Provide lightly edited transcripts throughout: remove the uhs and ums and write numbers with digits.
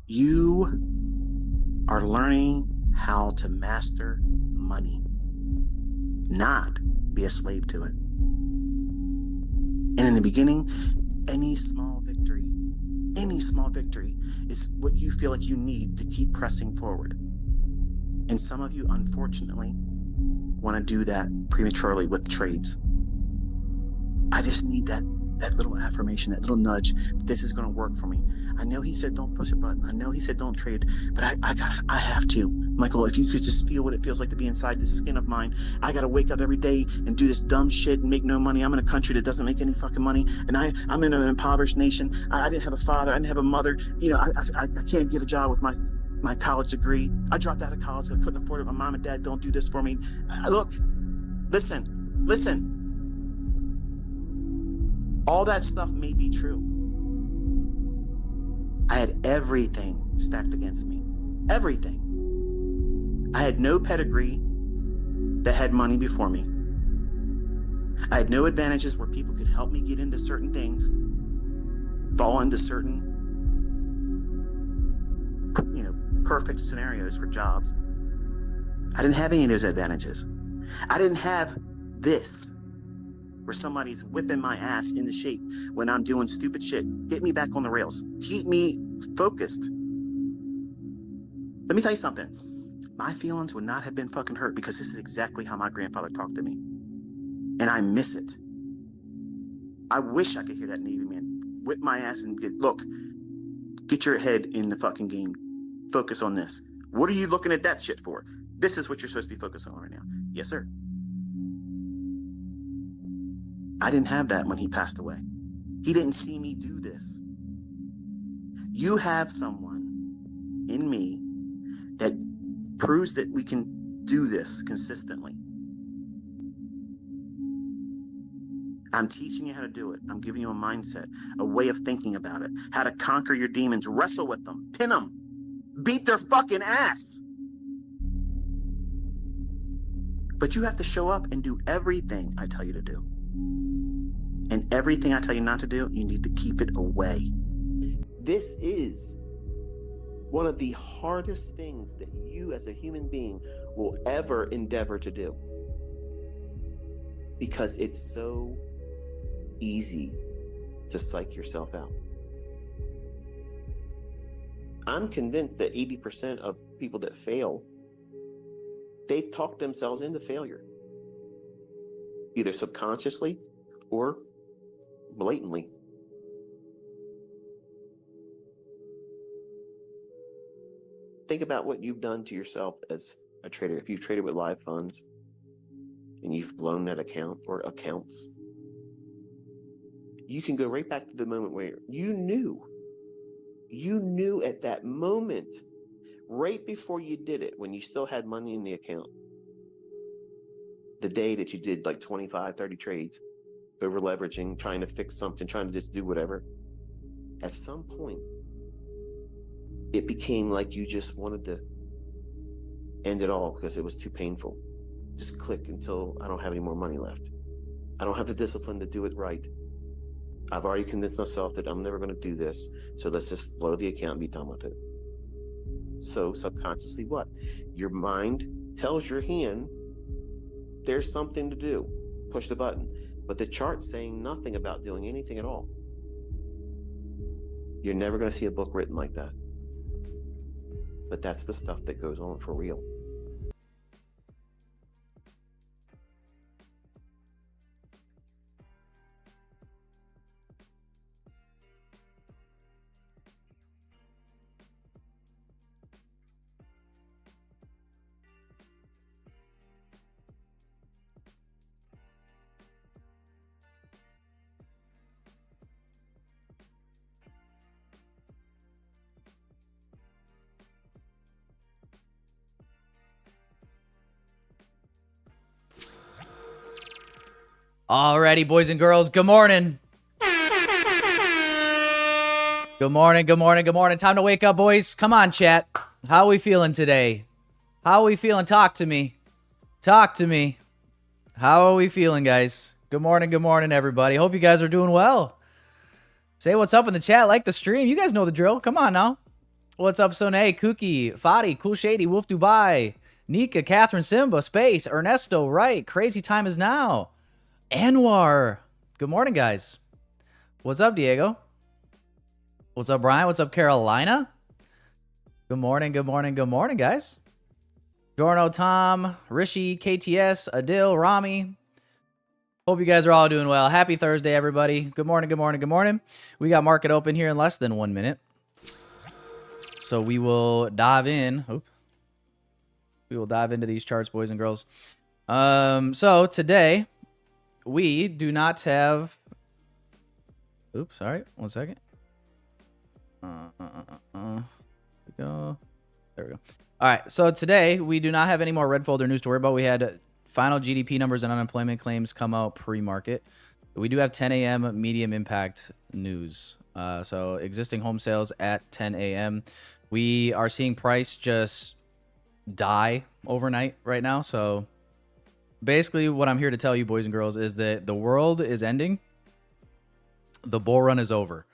You are learning how to master money, not be a slave to it. And in the beginning, any small victory is what you feel like you need to keep pressing forward. And some of you, unfortunately, want to do that prematurely with trades. I just need that little affirmation, that little nudge. This is going to work for me. I know he said don't push a button. I know he said don't trade, but I have to. Michael, if you could just feel what it feels like to be inside this skin of mine. I got to wake up every day and do this dumb shit and make no money. I'm in a country that doesn't make any fucking money, and I'm in an impoverished nation. I didn't have a father. I didn't have a mother. You know, I can't get a job with my college degree. I dropped out of college. I couldn't afford it. My mom and dad don't do this for me. Look, listen. All that stuff may be true. I had everything stacked against me. Everything. I had no pedigree that had money before me. I had no advantages where people could help me get into certain things, fall into certain, perfect scenarios for jobs. I didn't have any of those advantages. I didn't have this, where somebody's whipping my ass into shape when I'm doing stupid shit. Get me back on the rails. Keep me focused. Let me tell you something. My feelings would not have been fucking hurt because this is exactly how my grandfather talked to me. And I miss it. I wish I could hear that Navy man whip my ass and get your head in the fucking game. Focus on this. What are you looking at that shit for? This is what you're supposed to be focused on right now. Yes, sir. I didn't have that when he passed away. He didn't see me do this. You have someone in me that proves that we can do this consistently. I'm teaching you how to do it. I'm giving you a mindset, a way of thinking about it, how to conquer your demons, wrestle with them, pin them, beat their fucking ass. But you have to show up and do everything I tell you to do. And everything I tell you not to do, you need to keep it away. This is one of the hardest things that you as a human being will ever endeavor to do. Because it's so easy to psych yourself out. I'm convinced that 80% of people that fail, they talk themselves into failure. Either subconsciously or blatantly. Think about what you've done to yourself as a trader. If you've traded with live funds and you've blown that account or accounts, you can go right back to the moment where you knew at that moment, right before you did it, when you still had money in the account, the day that you did like 25, 30 trades, over leveraging, trying to fix something, trying to just do whatever. At some point, it became like you just wanted to end it all because it was too painful. Just click until I don't have any more money left. I don't have the discipline to do it right. I've already convinced myself that I'm never going to do this, so let's just blow the account and be done with it. So subconsciously what? Your mind tells your hand there's something to do. Push the button. But the chart's saying nothing about doing anything at all. You're never going to see a book written like that. But that's the stuff that goes on for real. Alrighty, boys and girls, good morning. Good morning, good morning, good morning. Time to wake up, boys. Come on, chat. How are we feeling today? How are we feeling? Talk to me. Talk to me. How are we feeling, guys? Good morning, everybody. Hope you guys are doing well. Say what's up in the chat. Like the stream. You guys know the drill. Come on now. What's up, Soné, Kookie, Fadi, Cool Shady, Wolf Dubai, Nika, Catherine, Simba, Space, Ernesto, right? Crazy time is now. Anwar. Good morning, guys. What's up, Diego? What's up, Brian? What's up, Carolina? Good morning, good morning, good morning, guys. Jorno, Tom, Rishi, KTS, Adil, Rami. Hope you guys are all doing well. Happy Thursday, everybody. Good morning, good morning, good morning. We got market open here in less than 1 minute. So we will dive in. We will dive into these charts, boys and girls. So today we do not have. Oops, sorry. 1 second. There we go. There we go. All right. So today we do not have any more red folder news to worry about. We had final GDP numbers and unemployment claims come out pre-market. We do have 10 a.m. medium impact news. So existing home sales at 10 a.m. We are seeing price just die overnight right now. So basically what I'm here to tell you, boys and girls, is that the world is ending. The bull run is over.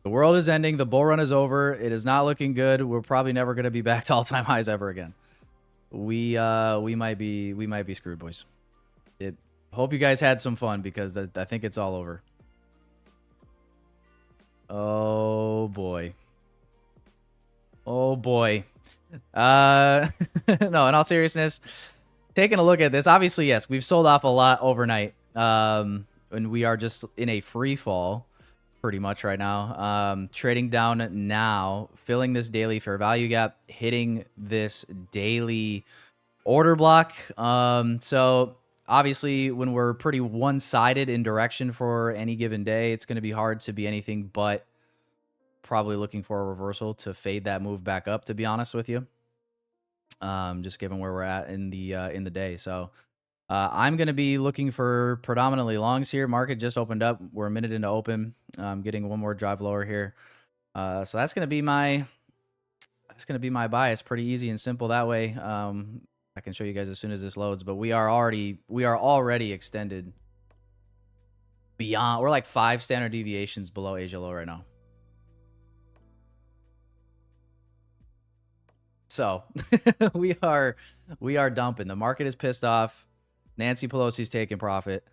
The world is ending. The bull run is over. It is not looking good. We're probably never going to be back to all-time highs ever again. We might be screwed, boys. Hope you guys had some fun because I think it's all over. Oh boy. Oh boy. No, in all seriousness, taking a look at this, obviously, yes, we've sold off a lot overnight. And we are just in a free fall pretty much right now. Trading down now, filling this daily fair value gap, hitting this daily order block. So obviously when we're pretty one-sided in direction for any given day, it's going to be hard to be anything but probably looking for a reversal to fade that move back up, to be honest with you. Just given where we're at in the day. So I'm going to be looking for predominantly longs here. Market just opened up. We're a minute into open. I'm getting one more drive lower here. So that's going to be my bias. Pretty easy and simple that way. I can show you guys as soon as this loads, but we are already extended beyond. We're like 5 standard deviations below Asia low right now. So we are dumping. The market is pissed off. Nancy Pelosi's taking profit.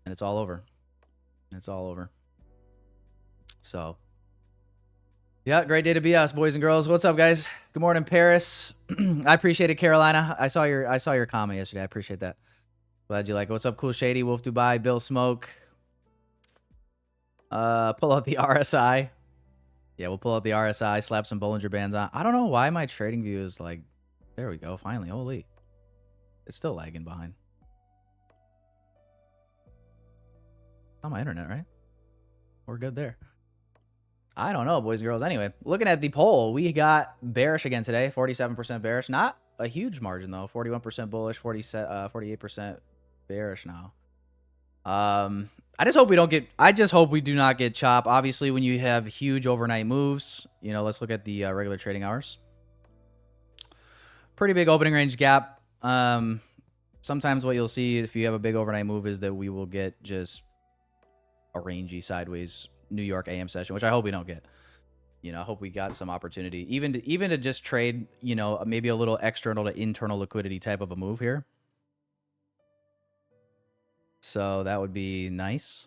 And it's all over. It's all over. So yeah, great day to be us, boys and girls. What's up, guys? Good morning, Paris. I appreciate it, Carolina. I saw your comment yesterday. I appreciate that. Glad you like it. What's up, Cool Shady, Wolf Dubai, Bill Smoke. Pull out the RSI. Yeah, we'll pull out the RSI, slap some Bollinger Bands on. I don't know why my trading view is like, there we go, finally. Holy. It's still lagging behind. On my internet, right? We're good there. I don't know, boys and girls. Anyway, looking at the poll, we got bearish again today. 47% bearish. Not a huge margin, though. 41% bullish, 48% bearish now. I just hope we do not get chop. Obviously, when you have huge overnight moves, you know, let's look at the regular trading hours. Pretty big opening range gap. Sometimes what you'll see if you have a big overnight move is that we will get just a rangy sideways New York AM session, which I hope we don't get. You know, I hope we got some opportunity, even to just trade, you know, maybe a little external to internal liquidity type of a move here. So that would be nice.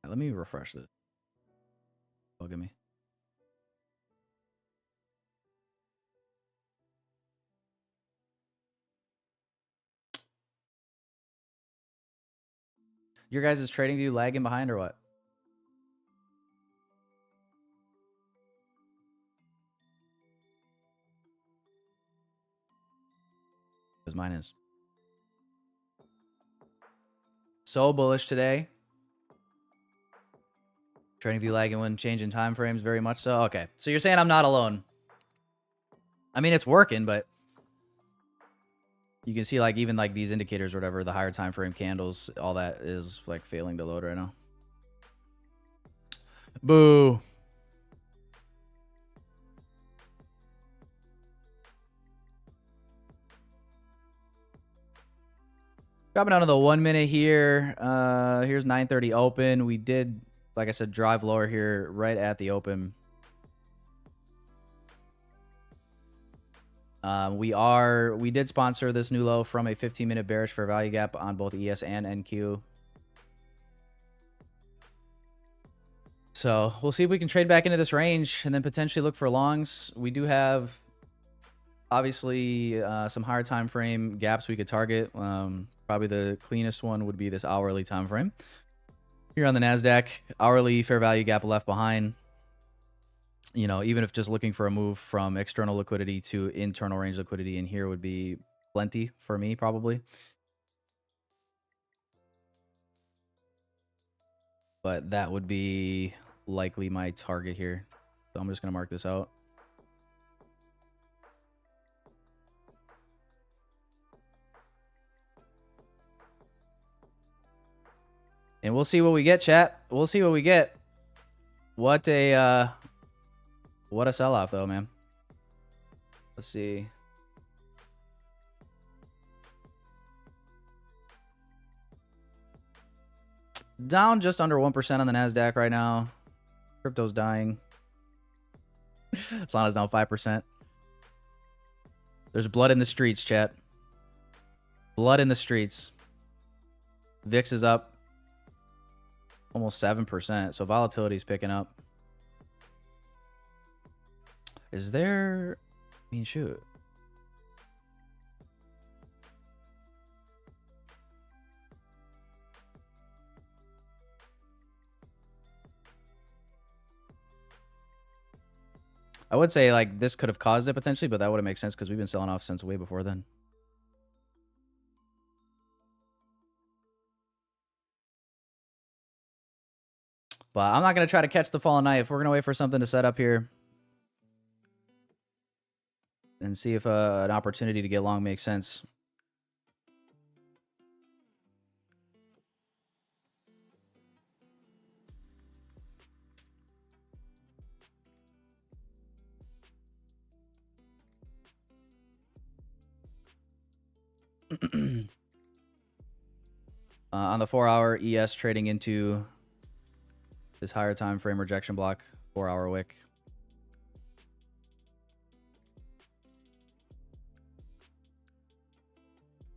Let me refresh this. Look at me. Your guys' trading view lagging behind or what? Because mine is. So bullish today. Trading view lagging when changing time frames, very much so. Okay, so you're saying I'm not alone. I mean, it's working, but you can see like even like these indicators or whatever, the higher time frame candles, all that is like failing to load right now. Boo. Dropping down to the 1 minute here. Here's 9:30 open. We did like I said, drive lower here right at the open. We did sponsor this new low from a 15-minute bearish fair value gap on both ES and NQ. So we'll see if we can trade back into this range and then potentially look for longs. We do have obviously some higher time frame gaps we could target. Probably the cleanest one would be this hourly time frame. Here on the NASDAQ, hourly fair value gap left behind. You know, even if just looking for a move from external liquidity to internal range liquidity in here would be plenty for me, probably. But that would be likely my target here. So I'm just going to mark this out. And we'll see what we get, chat. We'll see what we get. What a sell-off, though, man. Let's see. Down just under 1% on the NASDAQ right now. Crypto's dying. Solana's down 5%. There's blood in the streets, chat. Blood in the streets. VIX is up almost 7%. So volatility is picking up. Is there... I mean, shoot. I would say, like, this could have caused it potentially, but that wouldn't make sense because we've been selling off since way before then. But I'm not going to try to catch the fallen knife. We're going to wait for something to set up here. And see if an opportunity to get long makes sense. On the 4-hour, ES trading into this higher time frame rejection block, 4-hour wick.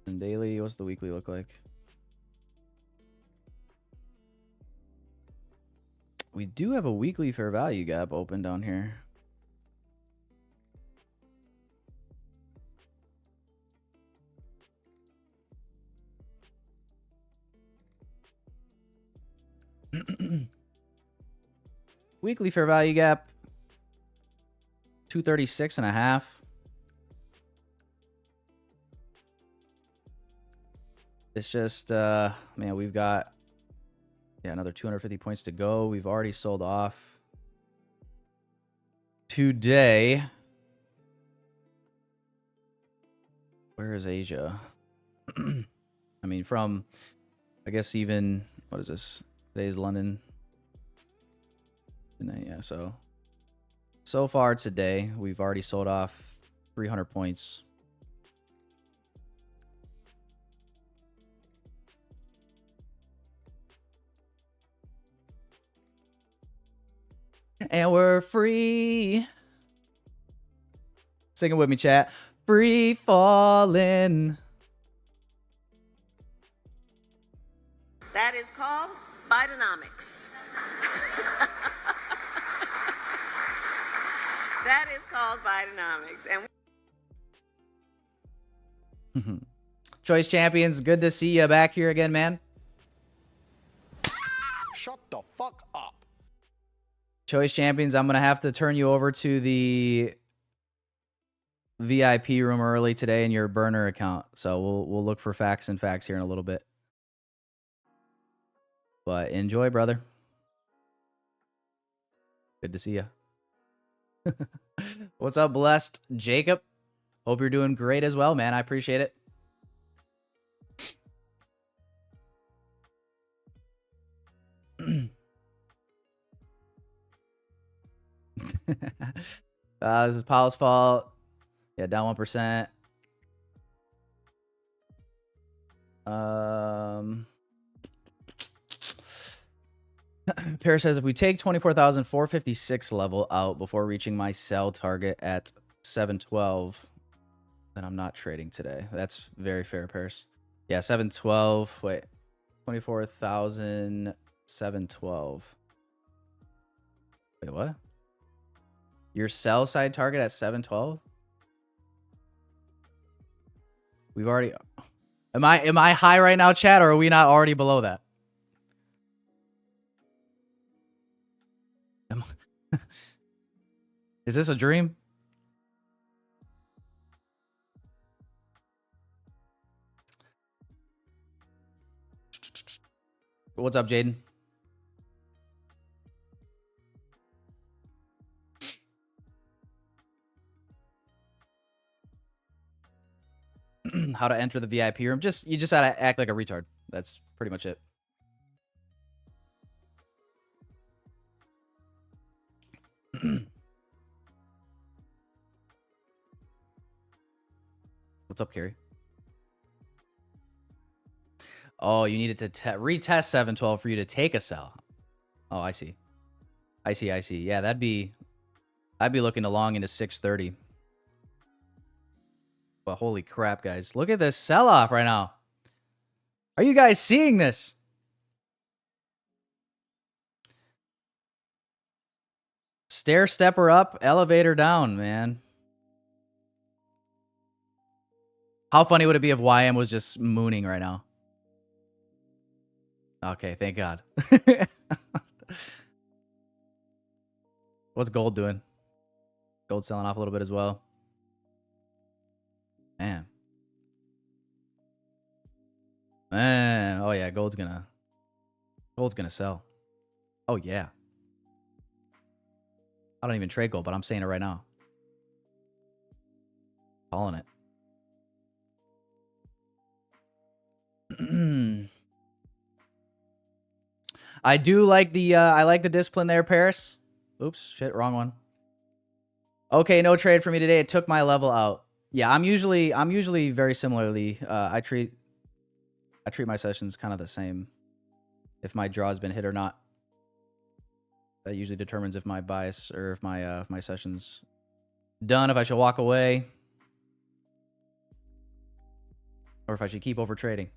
And daily, what's the weekly look like? We do have a weekly fair value gap open down here. Weekly fair value gap 236.5. It's just man, we've got another 250 points to go. We've already sold off today. Where is Asia? I mean, from I guess even what is this? Today's London. Yeah, so far today, we've already sold off 300 points. And we're free. Sing it with me, chat. Free falling. That is called Bidenomics. That is called Bidenomics. And Choice Champions, good to see you back here again, man. Shut the fuck up. Choice Champions, I'm going to have to turn you over to the VIP room early today in your burner account. So we'll look for facts and facts here in a little bit. But enjoy, brother. Good to see you. What's up, blessed Jacob? Hope you're doing great as well, man. I appreciate it. This is Paul's fault. Yeah, down 1%. Pear says, if we take 24,456 level out before reaching my sell target at 712, then I'm not trading today. That's very fair, Paris. Yeah, 712. Wait, 24,712. Wait, what? Your sell side target at 712? We've already... Am I high right now, chat, or are we not already below that? Is this a dream? What's up, Jaden? How to enter the VIP room? You just gotta act like a retard. That's pretty much it. What's up, Carrie? Oh, you needed to retest 712 for you to take a sell. Oh, I see. I see. Yeah, I'd be looking to long into 630. But holy crap, guys. Look at this sell-off right now. Are you guys seeing this? Stair stepper up, elevator down, man. How funny would it be if YM was just mooning right now? Okay, thank God. What's gold doing? Gold selling off a little bit as well. Man. Oh yeah, gold's gonna sell. Oh yeah. I don't even trade gold, but I'm saying it right now. Calling it. I do like the I like the discipline there, Paris. Oops, shit, wrong one. Okay, no trade for me today. It took my level out. Yeah, I'm usually very similarly. I treat my sessions kind of the same. If my draw has been hit or not, that usually determines if my bias or if my session's done. If I should walk away, or if I should keep over trading.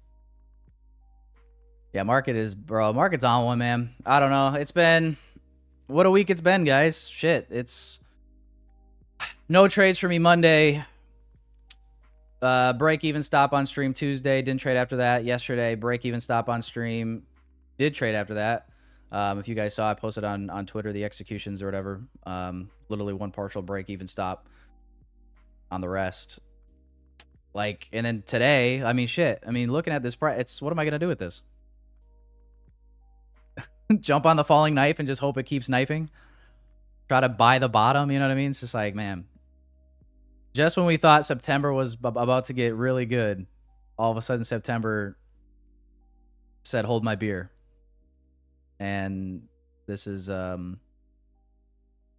Yeah, market's on one, man. I don't know. It's been what a week it's been, guys. Shit, it's no trades for me Monday. Break even stop on stream Tuesday. Didn't trade after that. Yesterday, break even stop on stream. Did trade after that. If you guys saw, I posted on Twitter the executions or whatever. Literally one partial break even stop on the rest. Like, and then today, I mean, shit. I mean, looking at this price, what am I gonna do with this? Jump on the falling knife and just hope it keeps knifing. Try to buy the bottom. You know what I mean? It's just like, man. Just when we thought September was about to get really good, all of a sudden September said, hold my beer. And this is, in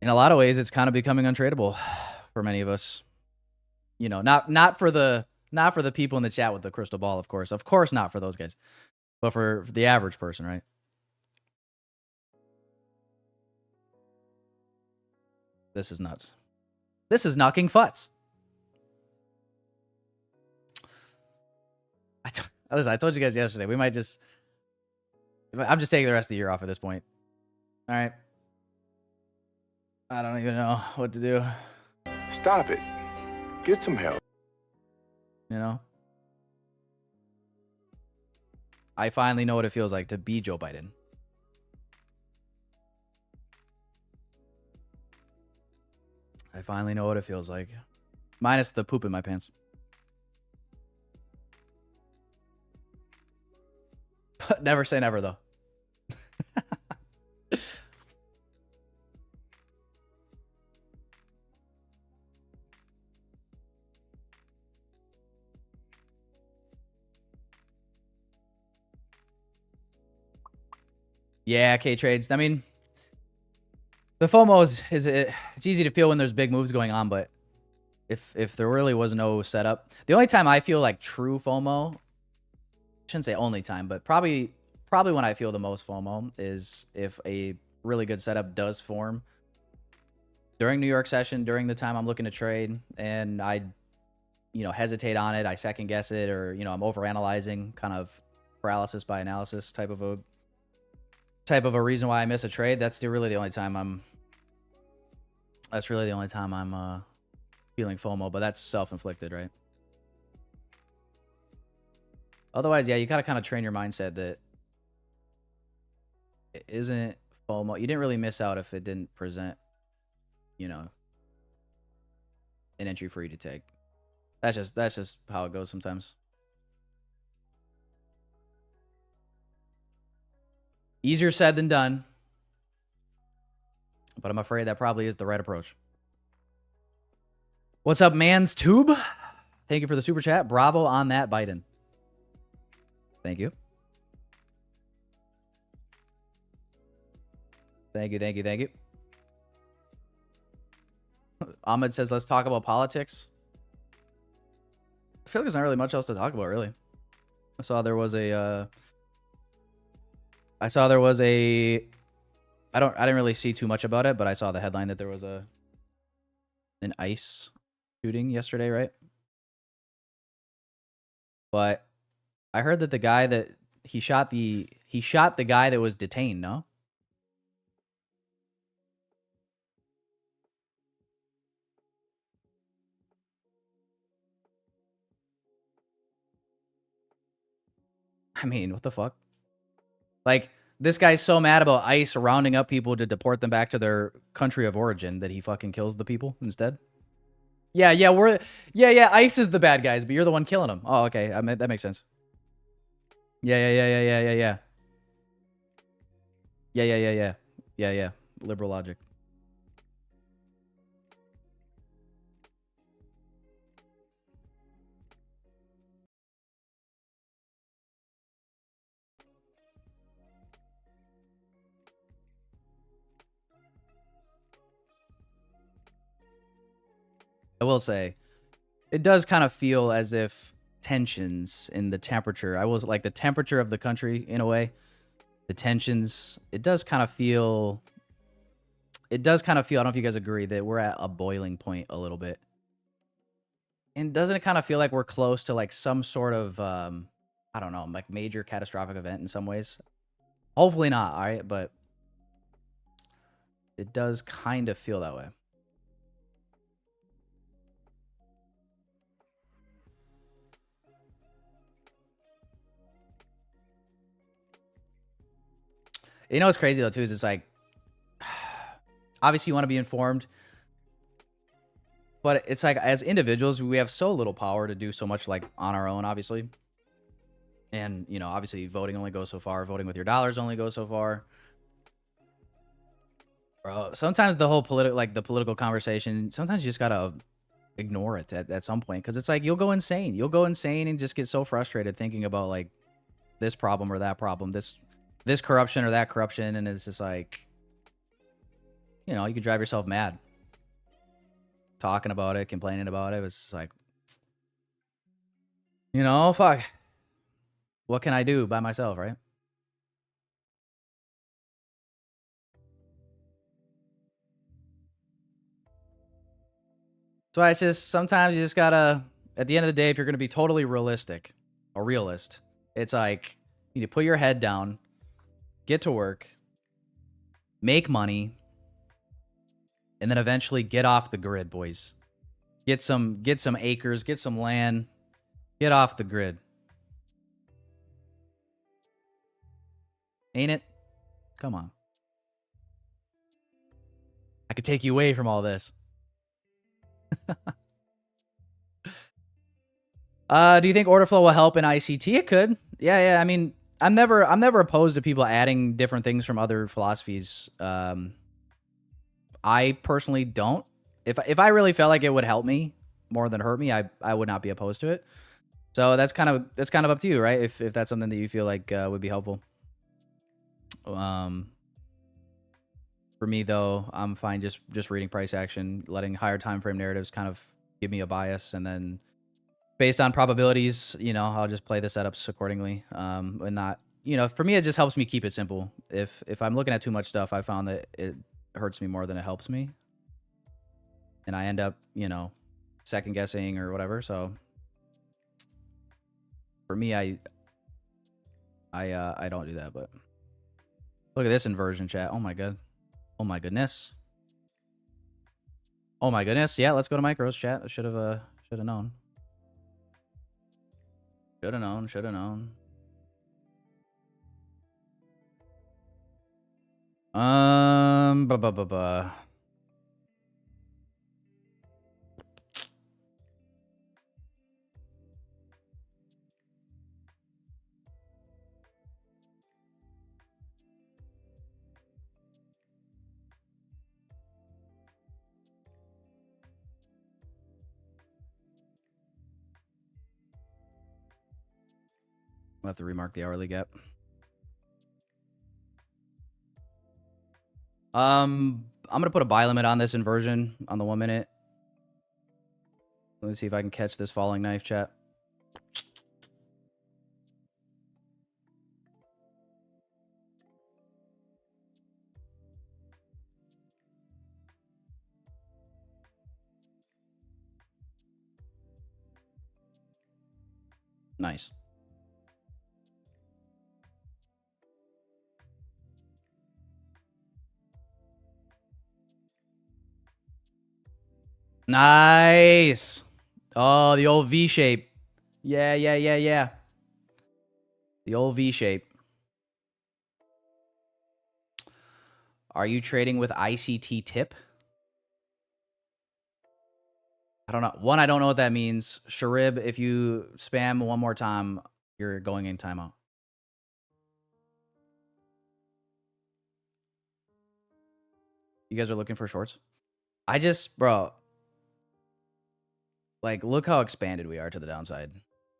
a lot of ways, it's kind of becoming untradeable for many of us. You know, not for the people in the chat with the crystal ball, of course not for those guys, but for the average person, right? This is nuts. This is knocking futs. I told you guys yesterday, we might just... I'm just taking the rest of the year off at this point. All right. I don't even know what to do. Stop it. Get some help. You know? I finally know what it feels like to be Joe Biden. I finally know what it feels like. Minus the poop in my pants. Never say never, though. Yeah, K trades. I mean, the FOMO it's easy to feel when there's big moves going on, but if there really was no setup, the only time I feel like true FOMO, shouldn't say only time, but probably probably when I feel the most FOMO is if a really good setup does form during New York session, during the time I'm looking to trade, and I, hesitate on it, I second guess it, or, I'm overanalyzing, kind of paralysis by analysis type of a reason why I miss a trade. That's really the only time I'm feeling FOMO, but that's self-inflicted, right? Otherwise, yeah, you gotta kind of train your mindset that it isn't FOMO. You didn't really miss out if it didn't present, an entry for you to take. That's just how it goes sometimes. Easier said than done, but I'm afraid that probably is the right approach. What's up, Man's Tube? Thank you for the super chat. Bravo on that, Biden. Thank you. Thank you. Ahmed says, let's talk about politics. I feel like there's not really much else to talk about, really. I saw there was a I didn't really see too much about it, but I saw the headline that there was an ICE shooting yesterday, right? But I heard that the guy that he shot the guy that was detained, no? I mean, what the fuck? Like, this guy's so mad about ICE rounding up people to deport them back to their country of origin that he fucking kills the people instead. Yeah, ICE is the bad guys, but you're the one killing them. Oh, okay, I mean, that makes sense. Yeah. Liberal logic. I will say, it does kind of feel as if tensions in the temperature, like the temperature of the country in a way, the tensions, it does kind of feel, I don't know if you guys agree, that we're at a boiling point a little bit. And doesn't it kind of feel like we're close to like some sort of, I don't know, like major catastrophic event in some ways? Hopefully not, all right? But it does kind of feel that way. You know what's crazy though too is it's like, obviously you want to be informed, but it's like as individuals we have so little power to do so much like on our own, obviously. And obviously voting only goes so far. Voting with your dollars only goes so far. Bro, sometimes the whole political conversation, sometimes you just gotta ignore it at some point, because it's like you'll go insane. You'll go insane and just get so frustrated thinking about like this problem or that problem, this corruption or that corruption, and it's just like, you could drive yourself mad. Talking about it, complaining about it, it's just like, fuck. What can I do by myself, right? So it's just, sometimes you just gotta, at the end of the day, if you're gonna be totally realistic, a realist, it's like, you need to put your head down, get to work, make money, and then eventually get off the grid, boys. Get some acres, get some land, get off the grid. Ain't it? Come on. I could take you away from all this. Do you think order flow will help in ICT? It could. Yeah. I mean, I'm never opposed to people adding different things from other philosophies. I personally don't. If I really felt like it would help me more than hurt me, I would not be opposed to it. So that's kind of up to you, right? If that's something that you feel like would be helpful. For me though, I'm fine just reading price action, letting higher time frame narratives kind of give me a bias, and then based on probabilities, I'll just play the setups accordingly, and not you know, for me, it just helps me keep it simple. If I'm looking at too much stuff, I found that it hurts me more than it helps me. And I end up, you know, second guessing or whatever. So for me, I don't do that, but look at this inversion, chat. Oh my god. Oh my goodness. Oh my goodness. Yeah, let's go to micros, chat. I should have known. Should have known, should have known. Ba ba ba ba. We'll have to remark the hourly gap. I'm gonna put a buy limit on this inversion on the 1 minute. Let me see if I can catch this falling knife, chat. Nice. Nice. Oh, the old V shape. Yeah, yeah, yeah, yeah. The old V shape. Are you trading with ICT tip? I don't know. One, I don't know what that means. Sharib, if you spam one more time, you're going in timeout. You guys are looking for shorts? I just, bro, like, look how expanded we are to the downside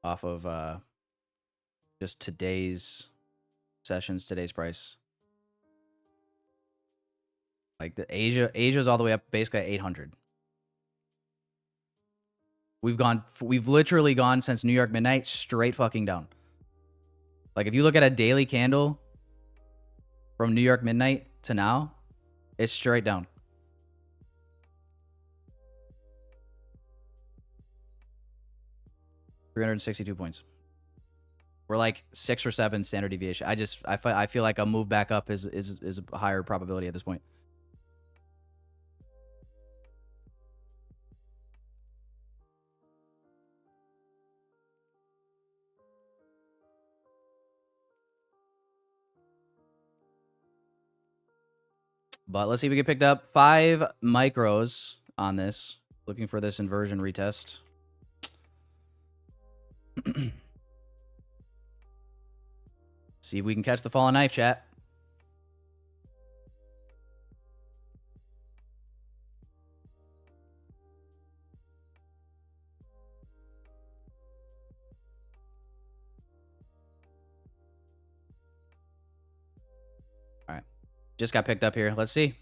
off of just today's sessions, today's price. Like, the Asia's all the way up basically at 800. We've literally gone since New York midnight straight fucking down. Like, if you look at a daily candle from New York midnight to now, it's straight down. $362 points. We're like 6 or 7 standard deviation. I feel like a move back up is a higher probability at this point. But let's see if we get picked up 5 micros on this. Looking for this inversion retest. See if we can catch the fallen knife, chat. All right. Just got picked up here. Let's see.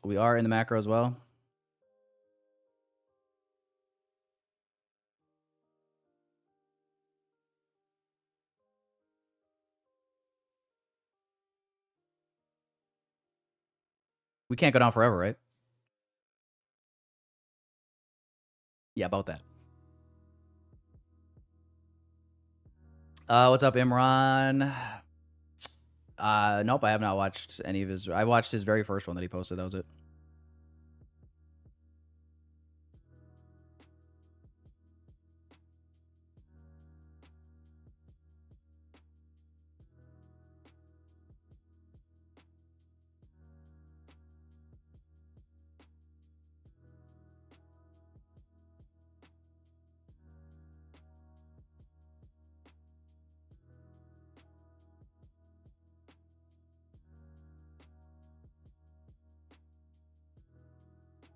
We are in the macro as well. We can't go down forever, right? Yeah, about that. What's up, Imran? Nope, I have not watched any of his. I watched his very first one that he posted. That was it.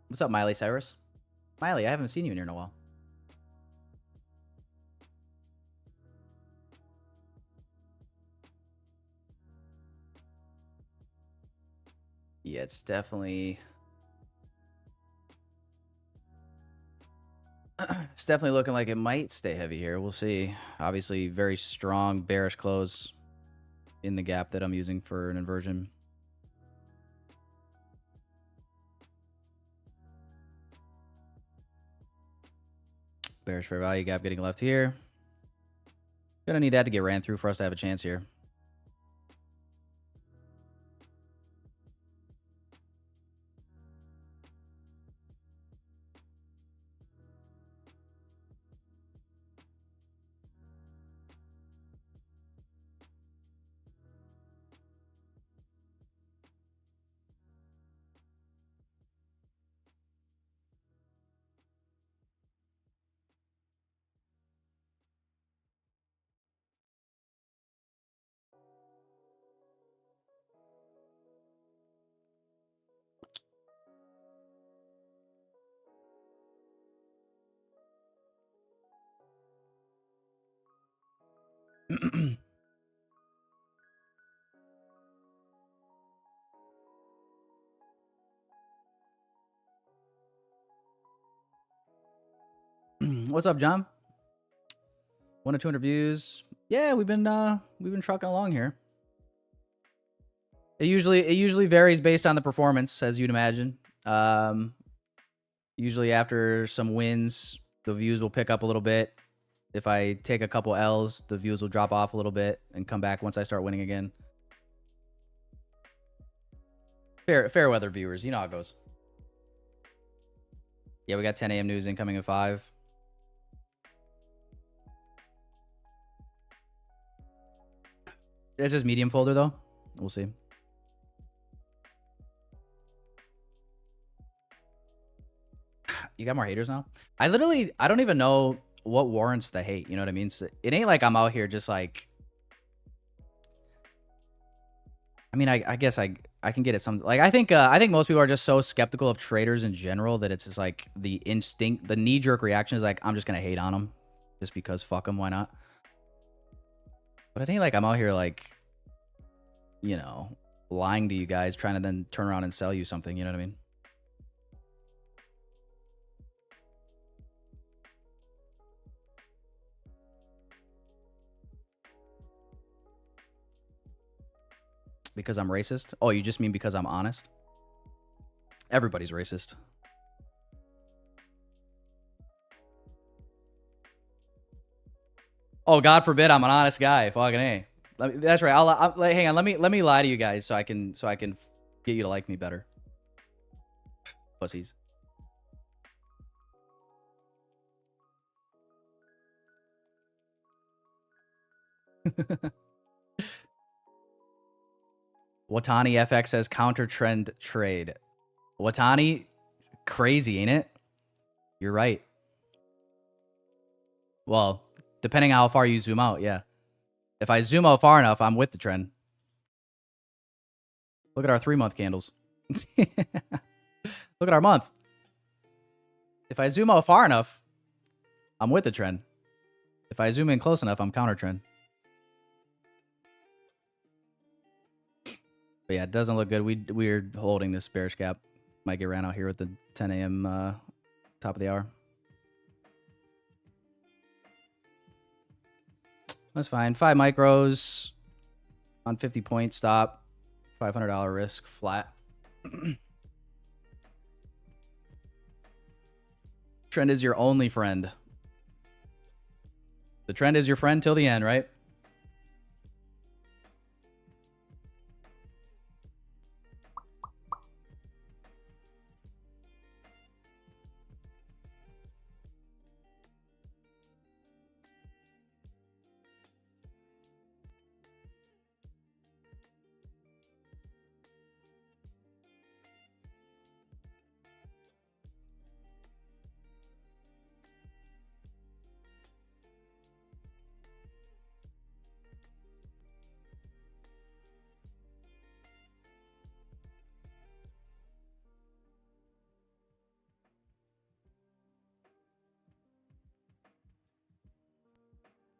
What's up, Miley Cyrus? Miley, I haven't seen you in here in a while. Yeah, it's definitely It's definitely looking like it might stay heavy here. We'll see. Obviously, very strong bearish close in the gap that I'm using for an inversion. Bearish fair value gap getting left here. Gonna need that to get ran through for us to have a chance here. What's up, John? 1 to 200 views. Yeah, we've been trucking along here. It usually varies based on the performance, as you'd imagine. Usually after some wins, the views will pick up a little bit. If I take a couple L's, the views will drop off a little bit and come back once I start winning again. Fair weather viewers, you know how it goes. Yeah, we got 10 a.m. news incoming at 5. It's just medium folder though. We'll see. You got more haters now? I don't even know what warrants the hate. You know what I mean? So it ain't like I'm out here just like, I mean, I guess I can get it some, like, I think most people are just so skeptical of traders in general that it's just like the instinct, the knee jerk reaction is like, I'm just going to hate on them just because fuck them. Why not? But it ain't like I'm out here like, you know, lying to you guys, trying to then turn around and sell you something. You know what I mean? Because I'm racist? Oh, you just mean because I'm honest? Everybody's racist. Oh, God forbid I'm an honest guy. Fucking A. That's right. I'll hang on. Let me lie to you guys so I can get you to like me better. Pussies. Watani FX says counter trend trade. Watani, crazy, ain't it? You're right. Well, depending on how far you zoom out, yeah. If I zoom out far enough, I'm with the trend. Look at our 3-month candles. Look at our month. If I zoom out far enough, I'm with the trend. If I zoom in close enough, I'm counter trend. But yeah, it doesn't look good. We're holding this bearish gap. Might get ran out here with the 10 a.m. Top of the hour. That's fine. 5 micros on 50 point stop. $500 risk flat. Trend is your only friend. The trend is your friend till the end, right?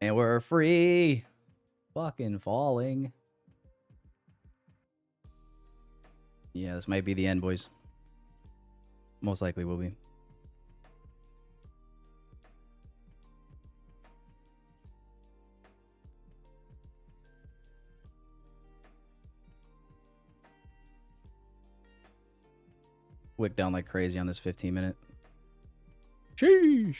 And we're free. Fucking falling. Yeah, this might be the end, boys. Most likely will be. Wick down like crazy on this 15-minute. Sheesh.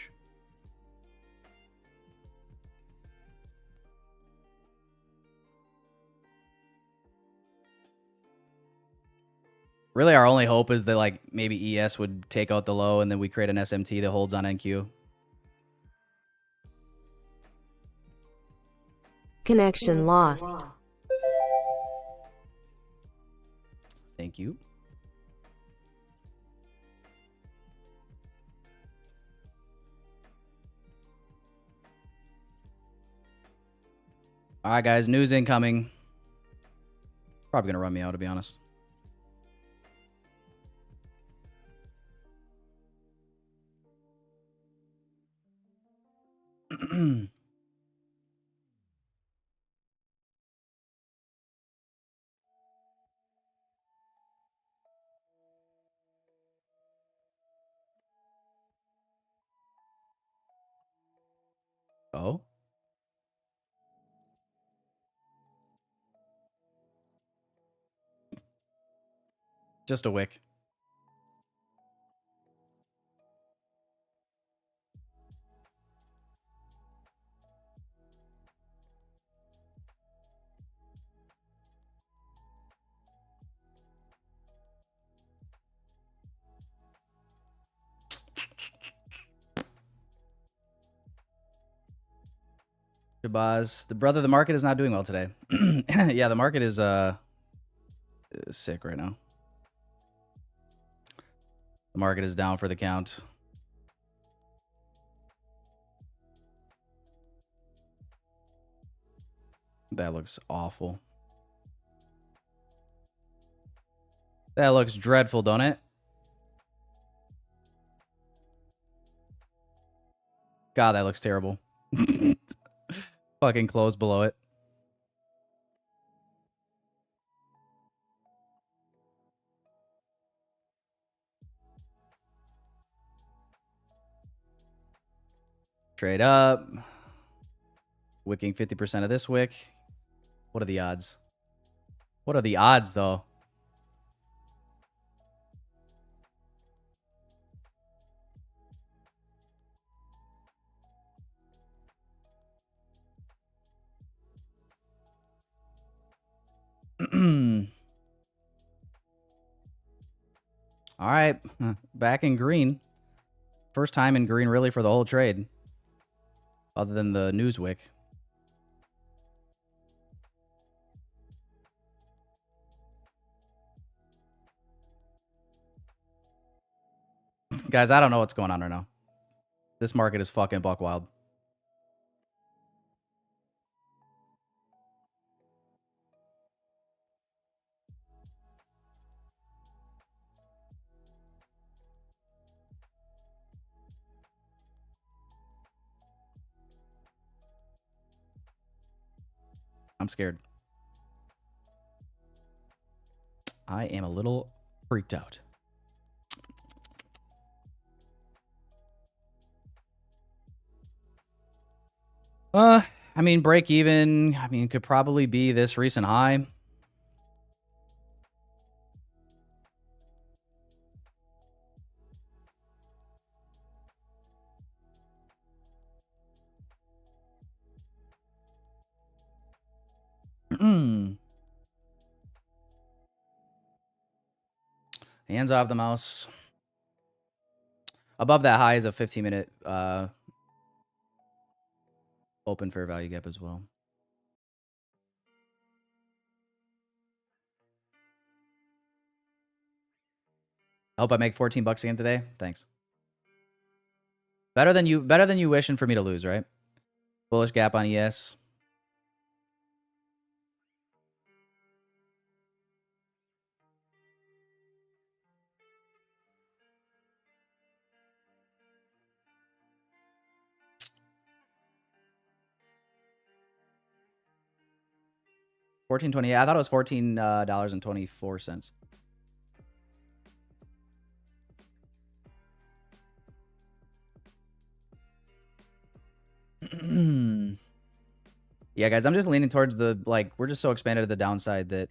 Really, our only hope is that like maybe ES would take out the low and then we create an SMT that holds on NQ. Connection lost. Thank you. All right, guys. News incoming. Probably going to run me out, to be honest. Oh? Just a wick. Shabazz. The brother, the market is not doing well today. Yeah, the market is sick right now. The market is down for the count. That looks awful. That looks dreadful, don't it? God, that looks terrible. Fucking close below it. Trade up. Wicking 50% of this wick. What are the odds? What are the odds, though? All right. Back in green. First time in green, really, for the whole trade. Other than the news wick. Guys, I don't know what's going on right now. This market is fucking buck wild. I'm scared. I am a little freaked out. I mean, break even. I mean, could probably be this recent high. Hands off the mouse. Above that high is a 15-minute open fair value gap as well. I hope I make 14 bucks again today. Thanks. Better than you wishing for me to lose, right? Bullish gap on ES. $14.20. I thought it was $14.24. Yeah, guys, I'm just leaning towards the, like, we're just so expanded to the downside that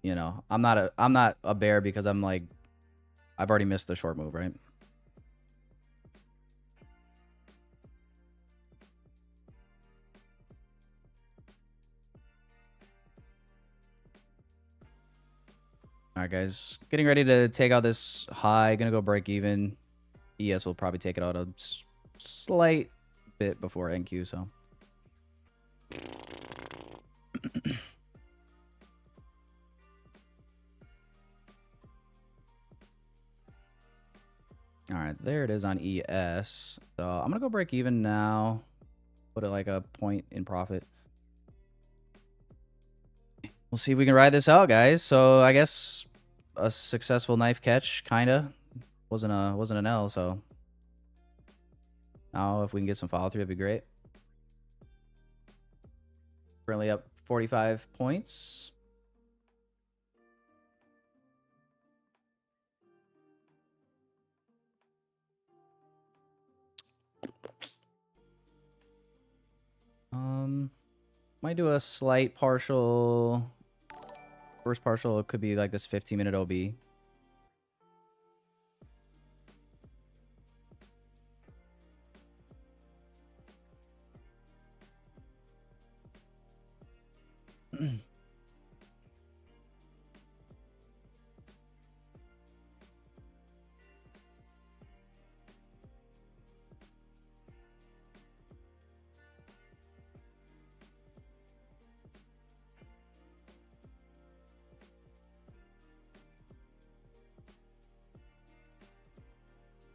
You know, I'm not a bear because I'm like, I've already missed the short move, right? All right, guys, getting ready to take out this high. Gonna go break even. ES will probably take it out a slight bit before NQ. So. All right, there it is on ES. So I'm gonna go break even now. Put it like a point in profit. We'll see if we can ride this out, guys. So I guess a successful knife catch, kinda. Wasn't an L, so now if we can get some follow through, that'd be great. Currently up 45 points. Might do a slight partial. First partial, it could be like this 15-minute OB.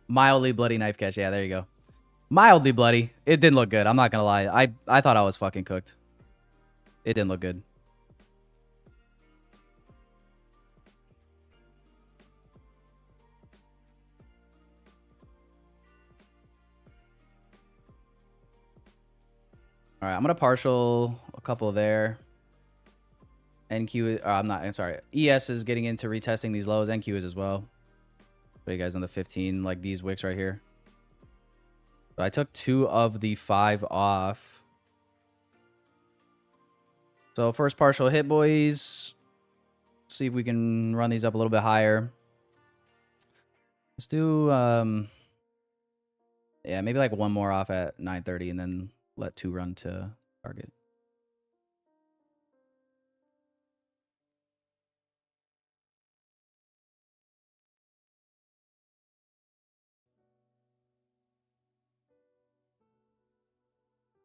Mildly bloody knife catch. Yeah, there you go. Mildly bloody. It didn't look good. I'm not gonna lie. I thought I was fucking cooked. It didn't look good. All right, I'm gonna partial a couple there. NQ, I'm sorry. ES is getting into retesting these lows. NQ is as well. Show you guys on the 15, like these wicks right here. So I took 2 of the 5 off. So first partial hit, boys. See if we can run these up a little bit higher. Let's do, yeah, maybe like 1 more off at 9:30 and then let 2 run to target.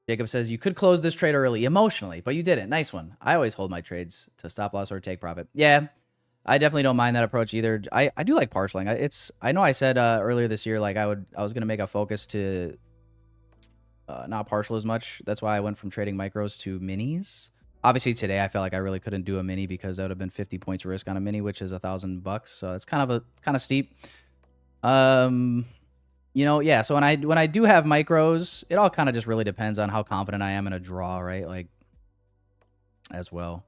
Jacob says, you could close this trade early emotionally, but you didn't. Nice one. I always hold my trades to stop loss or take profit. Yeah, I definitely don't mind that approach either. I do like partialing. I know I said earlier this year, like I was going to make a focus to not partial as much. That's why I went from trading micros to minis. Obviously today I felt like I really couldn't do a mini because that would have been 50 points risk on a mini, which is $1,000. So it's kind of steep. You know, yeah, so when I do have micros, it all kind of just really depends on how confident I am in a draw, right? Like, as well.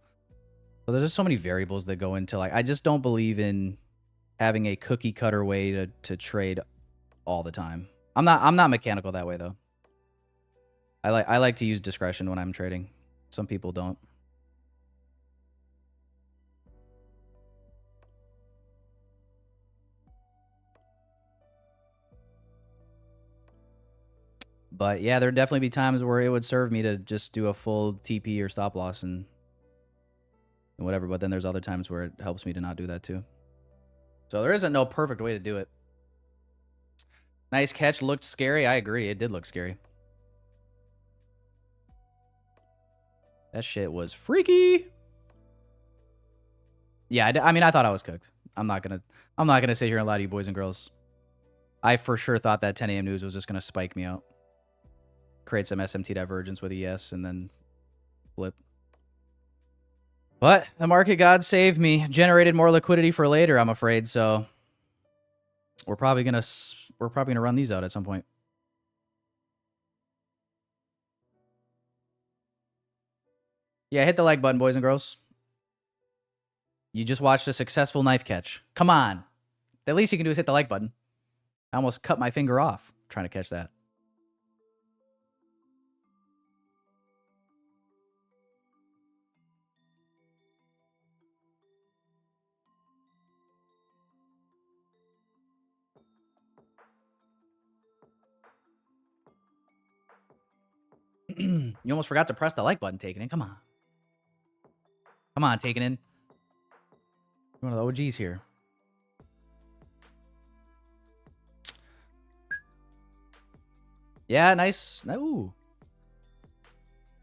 So there's just so many variables that go into, like, I just don't believe in having a cookie cutter way to trade all the time. I'm not mechanical that way though. I like to use discretion when I'm trading. Some people don't. But yeah, there'd definitely be times where it would serve me to just do a full TP or stop loss and whatever. But then there's other times where it helps me to not do that too. So there isn't no perfect way to do it. Nice catch. Looked scary. I agree. It did look scary. That shit was freaky. Yeah, I mean, I thought I was cooked. I'm not gonna sit here and lie to you, boys and girls. I for sure thought that 10 a.m. news was just gonna spike me out. Create some SMT divergence with ES and then flip. But the market god saved me. Generated more liquidity for later, I'm afraid. So we're probably gonna run these out at some point. Yeah, hit the like button, boys and girls. You just watched a successful knife catch. Come on. The least you can do is hit the like button. I almost cut my finger off trying to catch that. You almost forgot to press the like button, Taken In. Come on. Come on, Taken In. You're one of the OGs here. Yeah, nice. Ooh.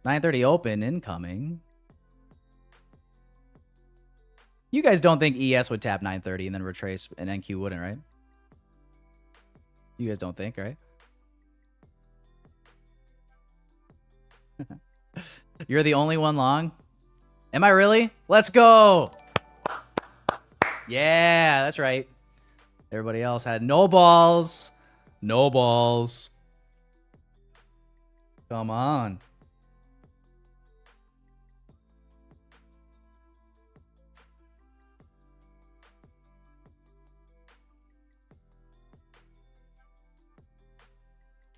9:30 open, incoming. You guys don't think ES would tap 9:30 and then retrace and NQ wouldn't, right? You guys don't think, right? You're the only one long? Am I really? Let's go! Yeah, that's right. Everybody else had no balls. No balls. Come on.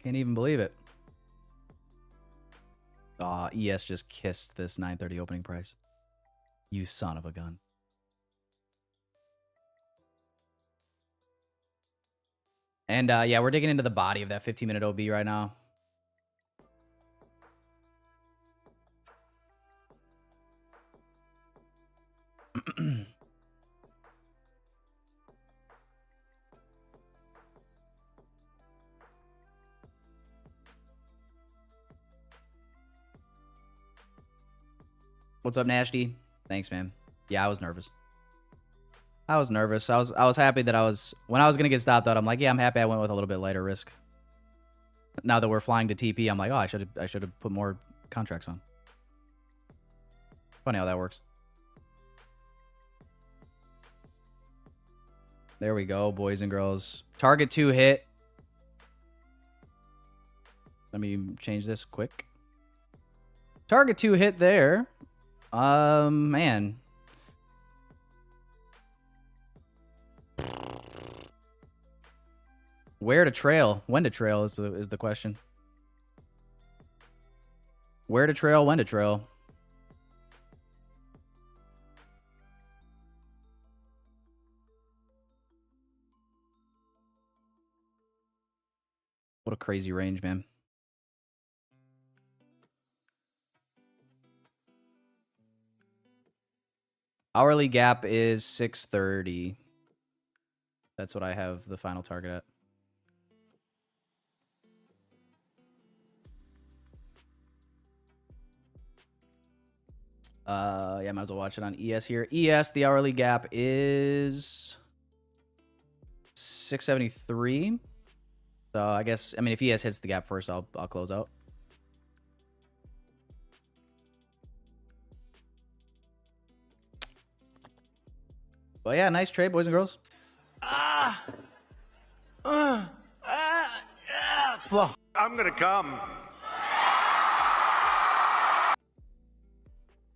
Can't even believe it. Aw, ES just kissed this 9:30 opening price. You son of a gun. And yeah, we're digging into the body of that 15-minute OB right now. What's up, Nasty? Thanks, man. Yeah, I was nervous. I was nervous. I was happy that when I was gonna get stopped out, I'm like, yeah, I'm happy I went with a little bit lighter risk. Now that we're flying to TP, I'm like, oh, I should have put more contracts on. Funny how that works. There we go, boys and girls. Target 2 hit. Let me change this quick. Target 2 hit there. Man. Where to trail? When to trail is the question. Where to trail? When to trail? What a crazy range, man. Hourly gap is 630. That's what I have the final target at. Yeah, might as well watch it on ES here. ES, the hourly gap is 673. So I guess, I mean, if ES hits the gap first, I'll close out. But yeah, nice trade, boys and girls. I'm gonna come.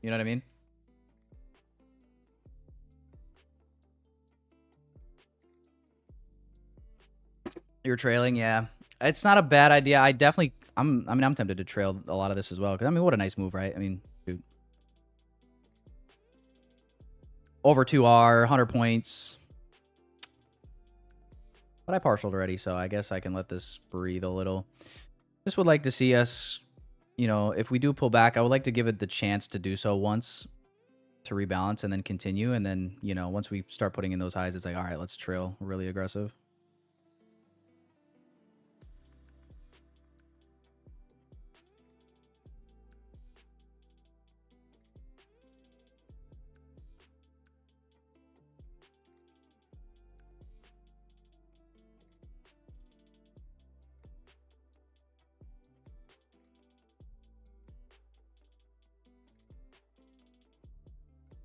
You know what I mean? You're trailing, yeah. It's not a bad idea. I'm tempted to trail a lot of this as well. Because, I mean, what a nice move, right? I mean, dude. Over 2R, 100 points. But I partialed already, so I guess I can let this breathe a little. Just would like to see us, you know, if we do pull back, I would like to give it the chance to do so once to rebalance and then continue. And then, you know, once we start putting in those highs, it's like, all right, let's trail really aggressive.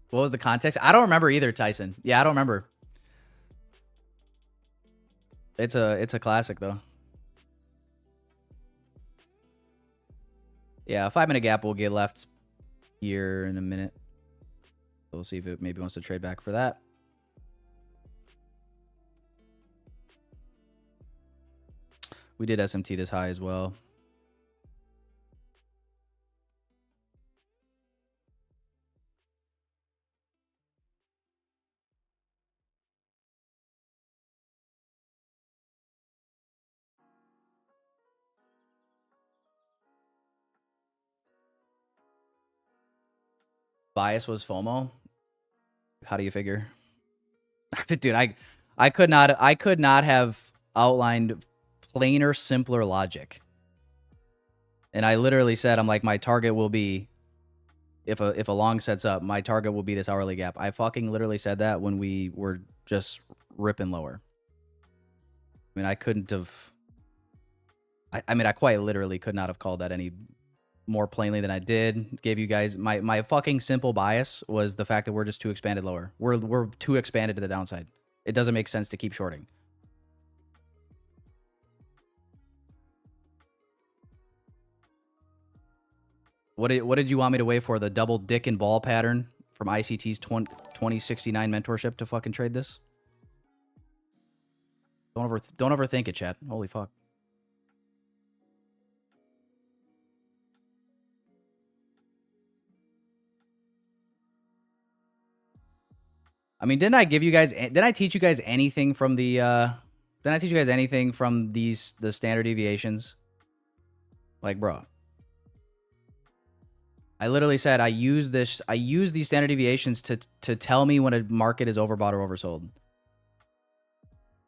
What was the context? I don't remember either, Tyson. Yeah, I don't remember. It's a classic though. Yeah, a 5-minute gap will get left here in a minute. We'll see if it maybe wants to trade back for that. We did SMT this high as well. Bias was FOMO. How do you figure? Dude, I could not have outlined plainer, simpler logic. And I literally said, I'm like, my target will be, if a long sets up, my target will be this hourly gap. I fucking literally said that when we were just ripping lower. I mean, I couldn't have. I mean, I quite literally could not have called that any more plainly than I did. Gave you guys my fucking simple bias was the fact that we're just too expanded lower. We're too expanded to the downside. It doesn't make sense to keep shorting. What did you want me to wait for? The double dick and ball pattern from ICT's 2069 mentorship to fucking trade this? Don't overthink it, chat. Holy fuck. I mean, didn't I teach you guys anything from the didn't I teach you guys anything from the standard deviations? Like, bro. I literally said I use these standard deviations to tell me when a market is overbought or oversold.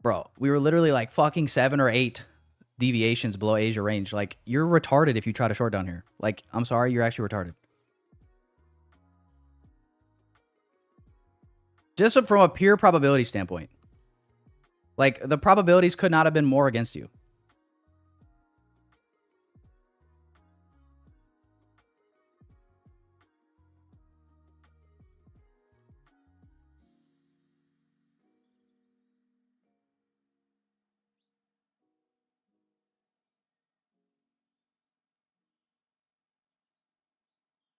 Bro, we were literally like fucking 7 or 8 deviations below Asia range. Like, you're retarded if you try to short down here. Like, I'm sorry, you're actually retarded. Just from a pure probability standpoint. Like, the probabilities could not have been more against you.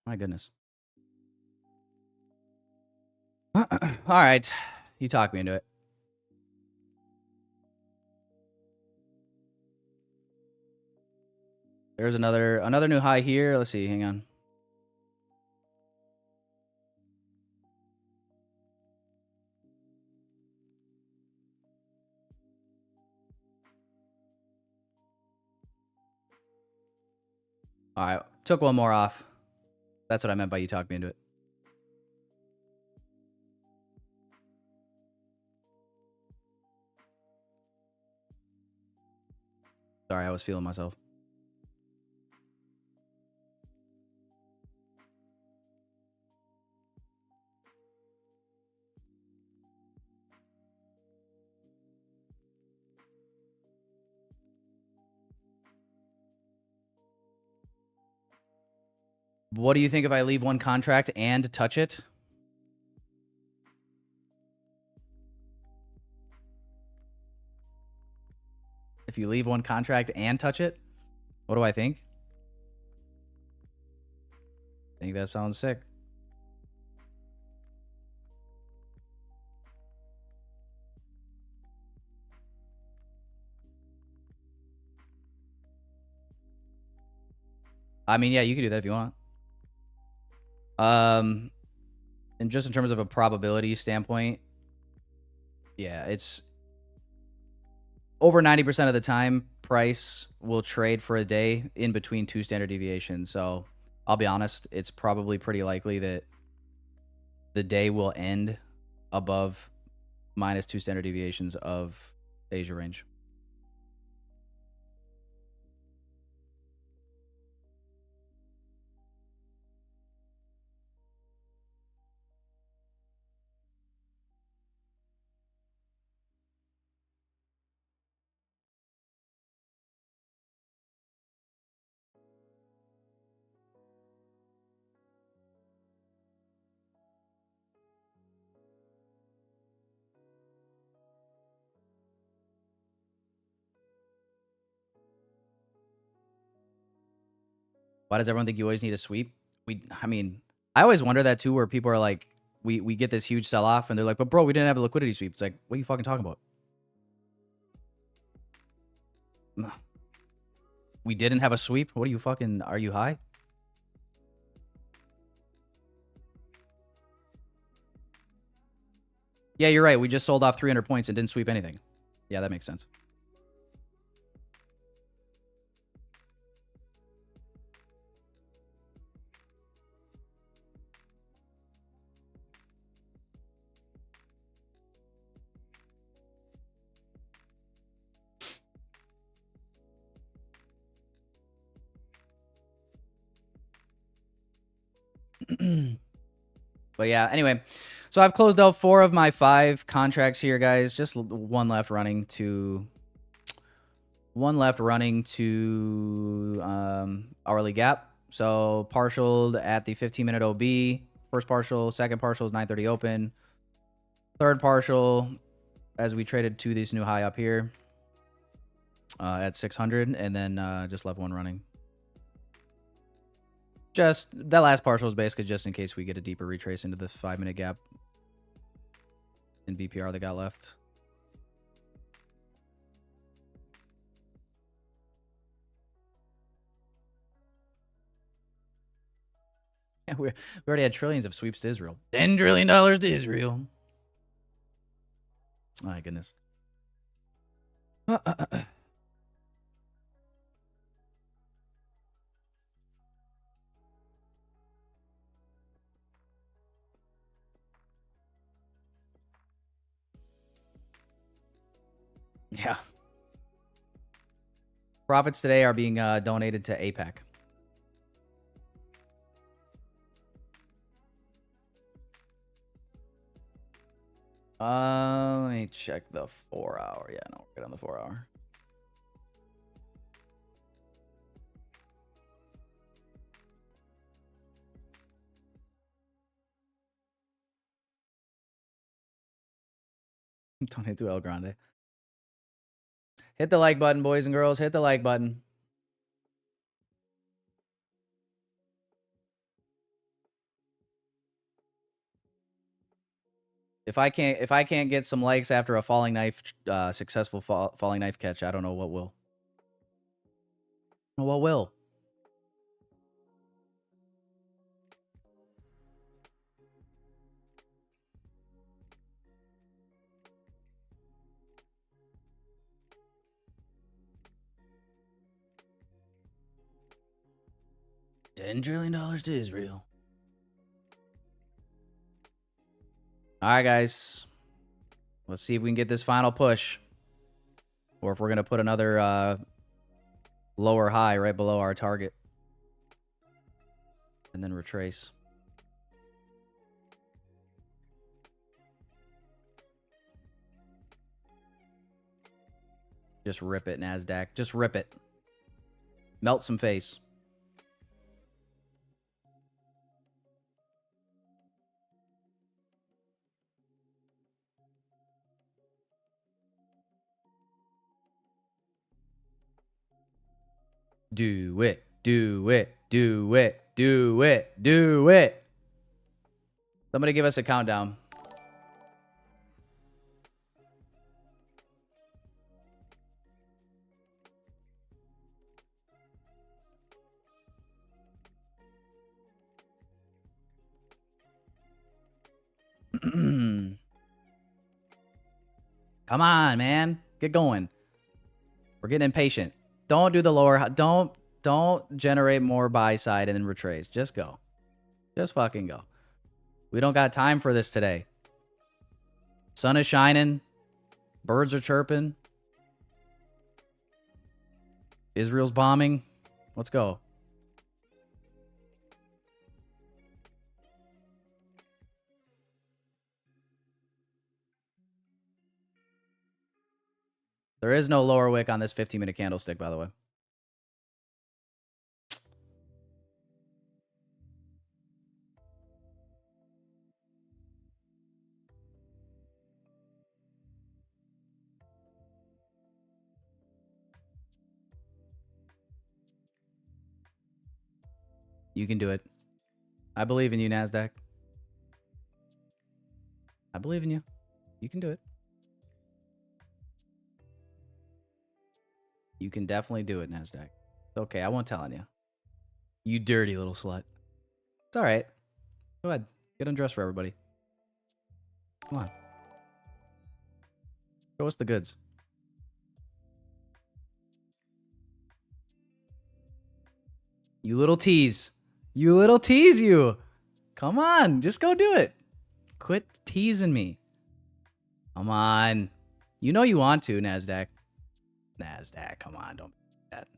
My goodness. All right. You talked me into it. There's another new high here. Let's see. Hang on. All right. Took one more off. That's what I meant by you talked me into it. Sorry, I was feeling myself. What do you think if I leave one contract and touch it? If you leave one contract and touch it, what do I think? I think that sounds sick. I mean, yeah, you can do that if you want. And just in terms of a probability standpoint, yeah, it's over 90% of the time, price will trade for a day in between 2 standard deviations. So I'll be honest, it's probably pretty likely that the day will end above -2 standard deviations of Asia range. Why does everyone think you always need a sweep? I mean, I always wonder that too, where people are like, we get this huge sell off and they're like, but bro, we didn't have a liquidity sweep. It's like, what are you fucking talking about? We didn't have a sweep? What are you fucking, are you high? Yeah, you're right. We just sold off 300 points and didn't sweep anything. Yeah, that makes sense. But yeah, anyway. So I've closed out 4 of my 5 contracts here, guys. Just one left running to hourly gap. So partialed at the 15-minute OB. First partial, second partial is 9:30 open. Third partial, as we traded to this new high up here at 600, and then just left one running. Just that last partial is basically just in case we get a deeper retrace into the 5-minute gap in BPR that got left. Yeah, we already had trillions of sweeps to Israel. $10 trillion to Israel. Oh, my goodness. Yeah. Profits today are being donated to APAC. Let me check the 4-hour. Yeah, no, we're good on the 4-hour. Donate to El Grande. Hit the like button, boys and girls. Hit the like button. If I can't get some likes after a falling knife, successful falling knife catch, I don't know what will. I don't know what will. $10 trillion to Israel. All right, guys. Let's see if we can get this final push. Or if we're going to put another lower high right below our target. And then retrace. Just rip it, NASDAQ. Just rip it. Melt some face. Do it. Do it. Do it. Do it. Do it. Somebody give us a countdown. Come on, man. Get going. We're getting impatient. Don't do the lower. Don't generate more buy side and then retrace. Just go. Just fucking go. We don't got time for this today. Sun is shining. Birds are chirping. Israel's bombing. Let's go. There is no lower wick on this 15-minute candlestick, by the way. You can do it. I believe in you, NASDAQ. I believe in you. You can do it. You can definitely do it, NASDAQ. It's okay. I won't tell on you. You dirty little slut. It's all right. Go ahead. Get undressed for everybody. Come on. Show us the goods. You little tease. You little tease you. Come on. Just go do it. Quit teasing me. Come on. You know you want to, NASDAQ. NASDAQ, come on. Don't do that.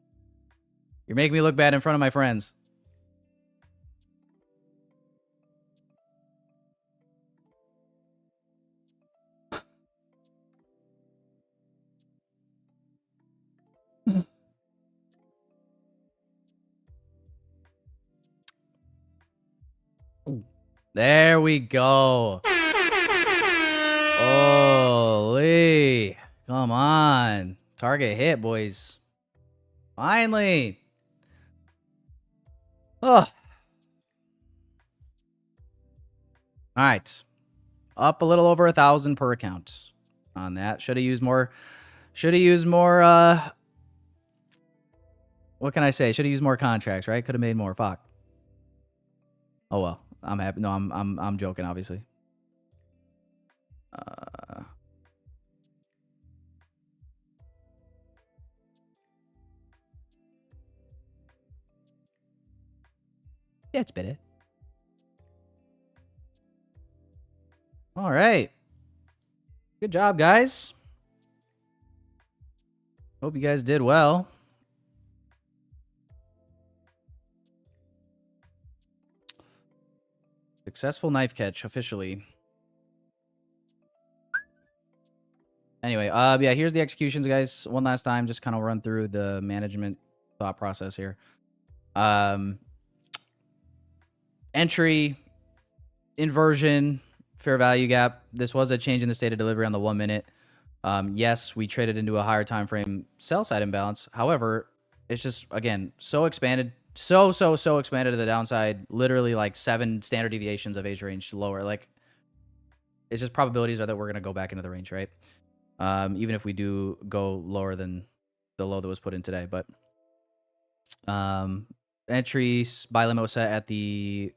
You're making me look bad in front of my friends. There we go. Holy. Come on. Target hit, boys. Finally. Oh. All right. Up a little over 1,000 per account on that. Should have used more. What can I say? Should have used more contracts, right? Could have made more. Fuck. Oh well. I'm happy. No, I'm joking, obviously. Yeah, it's better. All right. Good job, guys. Hope you guys did well. Successful knife catch, officially. Anyway, yeah, here's the executions, guys. One last time, just kind of run through the management thought process here. Entry, inversion, fair value gap. This was a change in the state of delivery on the 1 minute. Yes, we traded into a higher time frame sell side imbalance. However, it's just, again, so expanded, so expanded to the downside. Literally like 7 standard deviations of age range lower. Like, it's just probabilities are that we're going to go back into the range, right? Even if we do go lower than the low that was put in today. But entry buy limit was set at the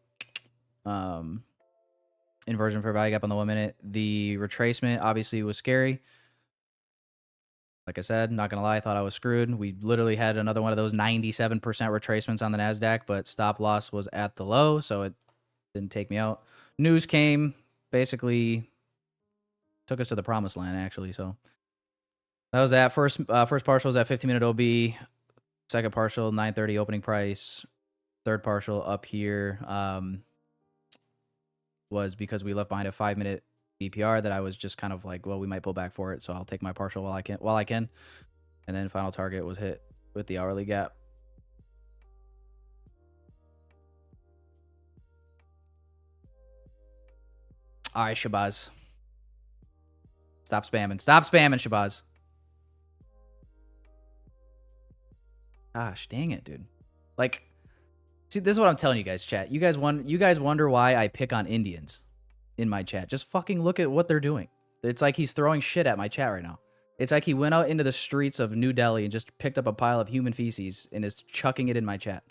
inversion for value gap on the 1 minute. The retracement obviously was scary. Like I said, not gonna lie, I thought I was screwed. We literally had another one of those 97% retracements on the NASDAQ, but stop loss was at the low, so it didn't take me out. News came, basically took us to the promised land, actually. So that was that. First partial was at 15-minute OB. Second partial, 9:30 opening price. Third partial up here was because we left behind a 5-minute BPR that I was just kind of like, well, we might pull back for it, so I'll take my partial while I can. And then final target was hit with the hourly gap. All right, Shabazz. Stop spamming. Stop spamming, Shabazz. Gosh, dang it, dude. Like, see, this is what I'm telling you guys, chat. You guys wonder why I pick on Indians in my chat. Just fucking look at what they're doing. It's like he's throwing shit at my chat right now. It's like he went out into the streets of New Delhi and just picked up a pile of human feces and is chucking it in my chat.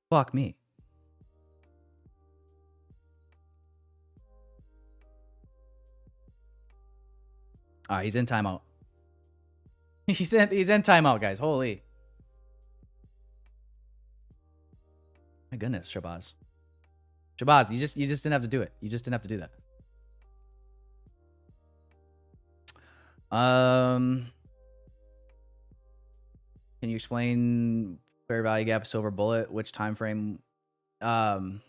Fuck me. All right, he's in timeout. He's in timeout, guys. Holy. My goodness, Shabazz. Shabazz, you just didn't have to do it. You just didn't have to do that. Can you explain fair value gap, silver bullet, which time frame? Well,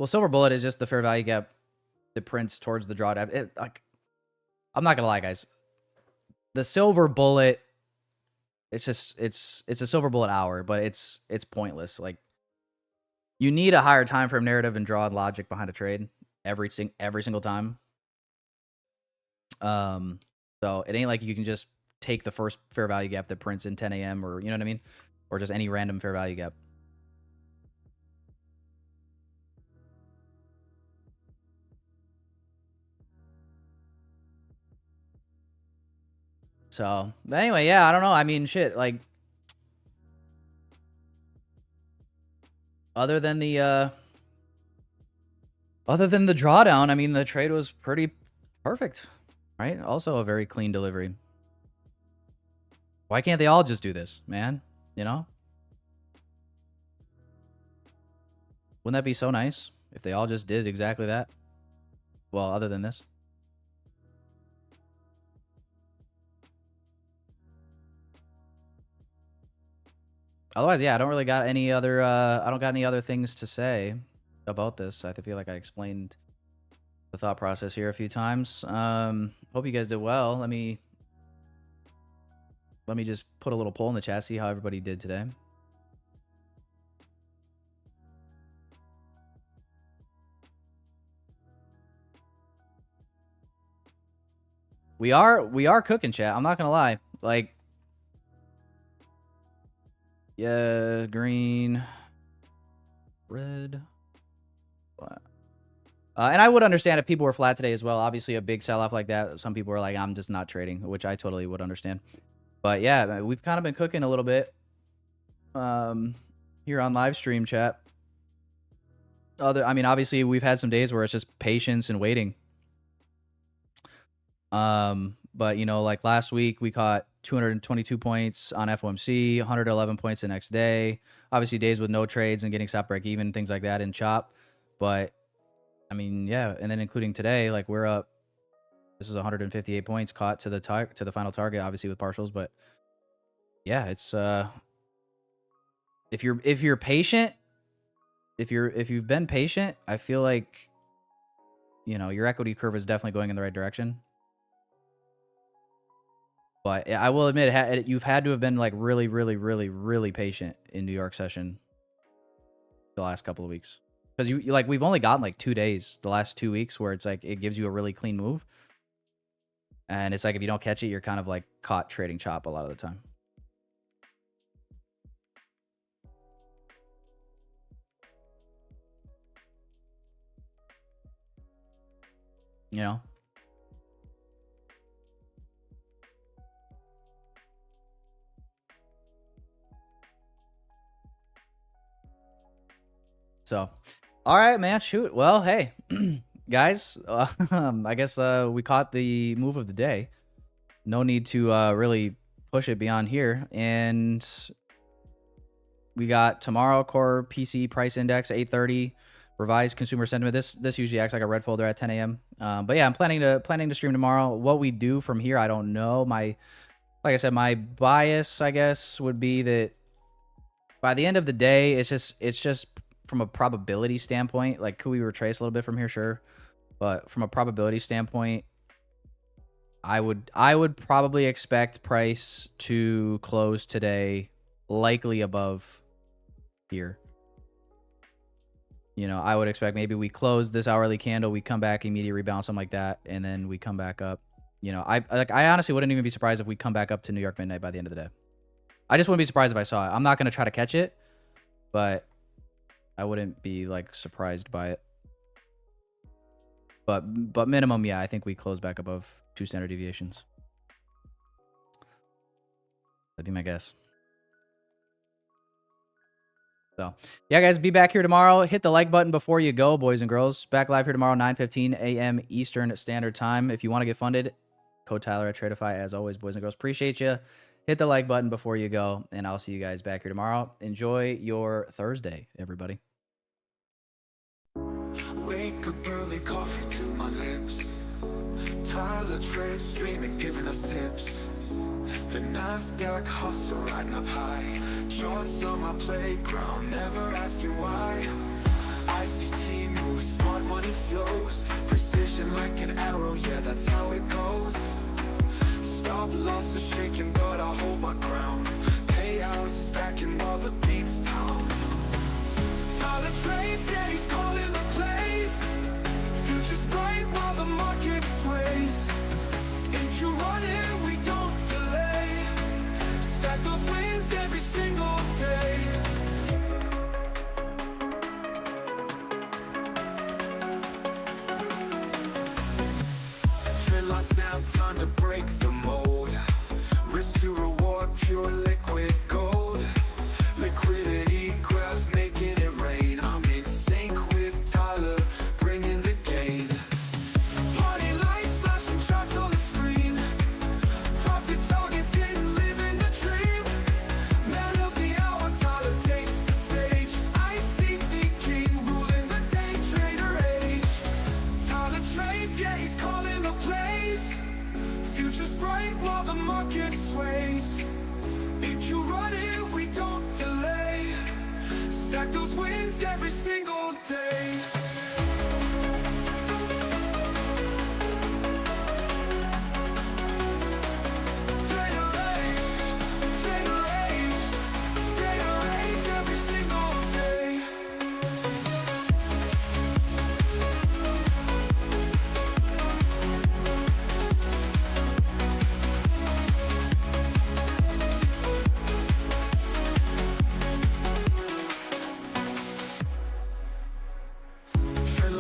silver bullet is just the fair value gap that prints towards the drawdown. I'm not gonna lie, guys. The silver bullet, it's a silver bullet hour, but it's pointless. Like, you need a higher time frame narrative and draw logic behind a trade every single time. So it ain't like you can just take the first fair value gap that prints in 10 a.m. or, you know what I mean? Or just any random fair value gap. So, but anyway, yeah, I don't know. I mean, shit, like, other than the drawdown, I mean, the trade was pretty perfect, right? Also a very clean delivery. Why can't they all just do this, man? You know? Wouldn't that be so nice if they all just did exactly that? Well, other than this. Otherwise, yeah, I don't really got any other I don't got any other things to say about this. I feel like I explained the thought process here a few times. Hope you guys did well. Let me just put a little poll in the chat, see how everybody did today. We are cooking, chat. I'm not gonna lie. Like, yeah, green, red, black. And I would understand if people were flat today as well. Obviously, a big sell-off like that, some people were like, I'm just not trading, which I totally would understand. But yeah, we've kind of been cooking a little bit here on live stream, chat. I mean, obviously, we've had some days where it's just patience and waiting. But, you know, like last week, we caught 222 points on FOMC, 111 points the next day. Obviously, days with no trades and getting stop break even, things like that in chop. But I mean, yeah, and then including today, like we're up. This is 158 points caught to the final target, obviously with partials. But yeah, it's if you're patient, if you've been patient, I feel like, you know, your equity curve is definitely going in the right direction. But I will admit, you've had to have been like really, really, really, really patient in New York session the last couple of weeks. Because you like, we've only gotten like 2 days, the last 2 weeks, where it's like it gives you a really clean move. And it's like if you don't catch it, you're kind of like caught trading chop a lot of the time. You know? So, all right, man. Shoot. Well, hey, guys, I guess we caught the move of the day. No need to really push it beyond here. And we got tomorrow core PC price index 8:30, revised consumer sentiment. This usually acts like a red folder at 10 a.m. But yeah, I'm planning to stream tomorrow. What we do from here, I don't know. Like I said, my bias, I guess, would be that by the end of the day, it's just from a probability standpoint. Like, could we retrace a little bit from here? Sure. But from a probability standpoint, I would probably expect price to close today likely above here. You know, I would expect maybe we close this hourly candle, we come back, immediate rebound, something like that, and then we come back up. You know, I honestly wouldn't even be surprised if we come back up to New York midnight by the end of the day. I just wouldn't be surprised if I saw it. I'm not going to try to catch it, but I wouldn't be like surprised by it. But minimum, yeah, I think we close back above 2 standard deviations. That'd be my guess. So, yeah, guys, be back here tomorrow. Hit the like button before you go, boys and girls. Back live here tomorrow, 9:15 a.m. Eastern Standard Time. If you want to get funded, code Tyler at Tradeify. As always, boys and girls, appreciate you. Hit the like button before you go, and I'll see you guys back here tomorrow. Enjoy your Thursday, everybody. Wake up early, coffee to my lips. Tyler trade streaming, giving us tips. The NASDAQ hustle riding up high. Jones on my playground, never asking why. ICT moves, smart money flows. Precision like an arrow, yeah, that's how it goes. Stop loss is shaking, but I hold my ground. Payouts stacking while the beats pound. Tyler trades, yeah, he's calling the plays. Futures bright while the market sways. If you run it, we don't delay. Stack those wins every single day. Trade lots now, time to break the mold. Risk to reward, pure liquid gold. Liquidity grabs, making it rain. I'm in sync with Tyler, bringing the gain. Party lights, flashing charts on the screen. Profit targets hidden, living the dream. Man of the hour, Tyler takes the stage. ICT king, ruling the day trader age. Tyler trades, yeah, he's calling the plays. Futures bright while the market sways. If you run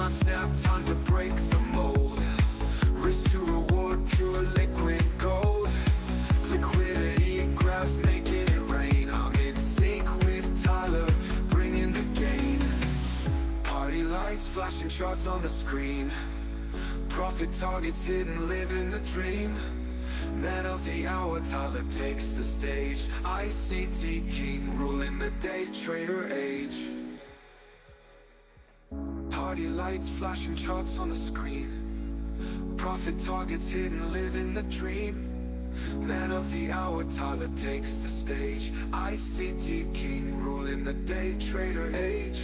on snap, time to break the mold. Risk to reward, pure liquid gold. Liquidity grabs, making it rain. I'm in sync with Tyler, bringing the gain. Party lights, flashing charts on the screen. Profit targets hidden, living the dream. Man of the hour, Tyler takes the stage. ICT king, ruling the day trader age. Party lights, flashing charts on the screen. Profit targets hidden, living the dream. Man of the hour, Tyler takes the stage. ICT king, ruling the day trader age.